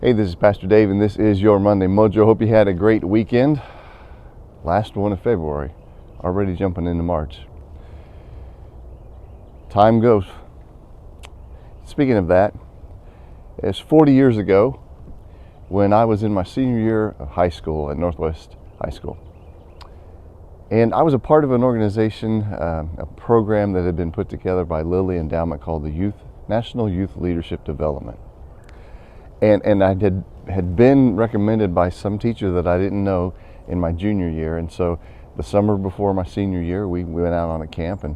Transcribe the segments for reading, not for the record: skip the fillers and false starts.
Hey, this is Pastor Dave, and this is your Monday Mojo. Hope you had a great weekend. Last one of February, already jumping into March. Time goes. Speaking of that, it's 40 years ago when I was in my senior year of high school at Northwest High School. And I was a part of an organization, a program that had been put together by Lilly Endowment called the National Youth Leadership Development. And I had been recommended by some teacher that I didn't know in my junior year. And so the summer before my senior year, we went out on a camp. And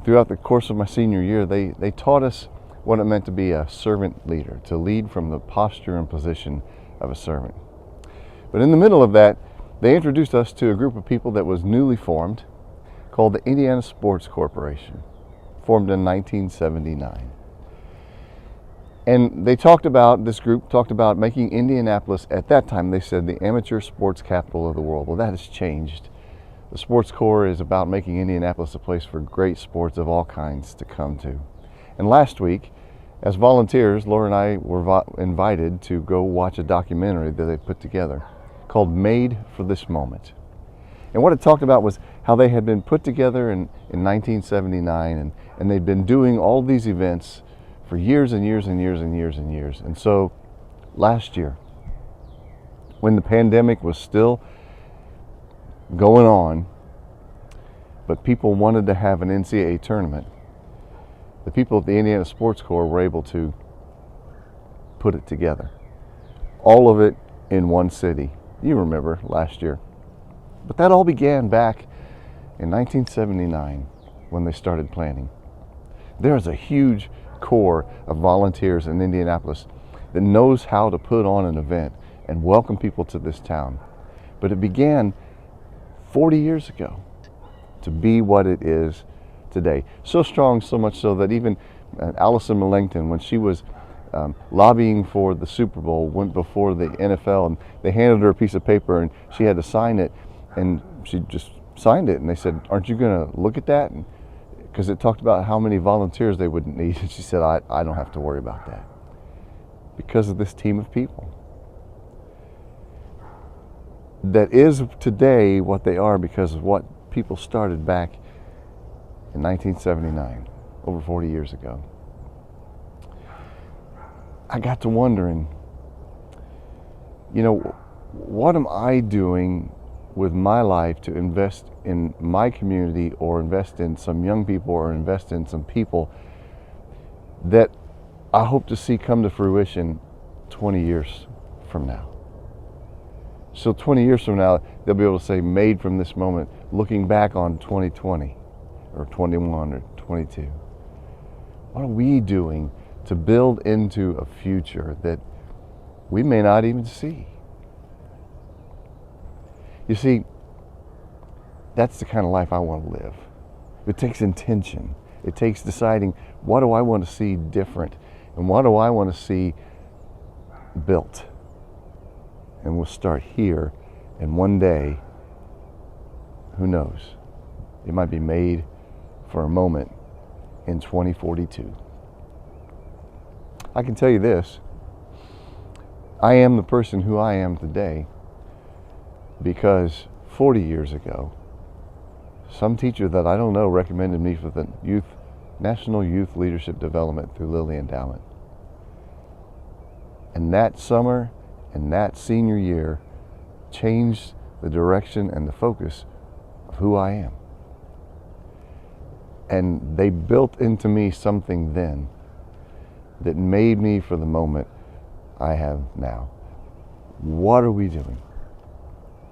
throughout the course of my senior year, they taught us what it meant to be a servant leader, to lead from the posture and position of a servant. But in the middle of that, they introduced us to a group of people that was newly formed called the Indiana Sports Corporation, formed in 1979. And this group talked about making Indianapolis, at that time they said, the amateur sports capital of the world. Well, that has changed. The Sports Corps is about making Indianapolis a place for great sports of all kinds to come to. And last week, as volunteers, Laura and I were invited to go watch a documentary that they put together called Made for This Moment. And what it talked about was how they had been put together in 1979, and they'd been doing all these events for years and years and years and years and years. And so last year, when the pandemic was still going on, but people wanted to have an NCAA tournament, the people at the Indiana Sports Corp were able to put it together. All of it in one city. You remember last year. But that all began back in 1979 when they started planning. There's a huge core of volunteers in Indianapolis that knows how to put on an event and welcome people to this town. But it began 40 years ago to be what it is today. So strong, so much so that even Allison Millington, when she was lobbying for the Super Bowl, went before the NFL, and they handed her a piece of paper and she had to sign it, and she just signed it, and they said, "Aren't you going to look at that?" Because it talked about how many volunteers they would need. And she said, I don't have to worry about that because of this team of people that is today what they are because of what people started back in 1979, over 40 years ago. I got to wondering, what am I doing with my life to invest in my community, or invest in some young people, or invest in some people that I hope to see come to fruition 20 years from now. So 20 years from now, they'll be able to say, made from this moment, looking back on 2020 or 21 or 22. What are we doing to build into a future that we may not even see? You see, that's the kind of life I want to live. It takes intention. It takes deciding, what do I want to see different? And what do I want to see built? And we'll start here. And one day, who knows? It might be made for a moment in 2042. I can tell you this. I am the person who I am today because 40 years ago, some teacher that I don't know recommended me for the National Youth Leadership Development through Lilly Endowment. And that summer and that senior year changed the direction and the focus of who I am. And they built into me something then that made me for the moment I have now. What are we doing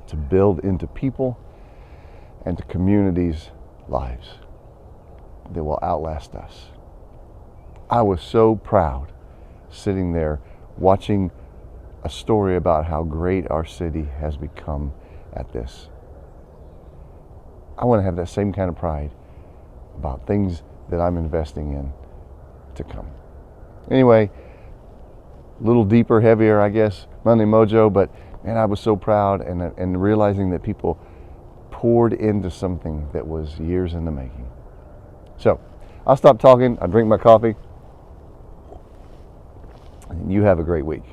to build into people and to communities' lives that will outlast us? I was so proud sitting there watching a story about how great our city has become at this. I want to have that same kind of pride about things that I'm investing in to come. Anyway, a little deeper, heavier, I guess, Monday Mojo, but man, I was so proud and realizing that people poured into something that was years in the making. So, I'll stop talking, I'll drink my coffee, and you have a great week.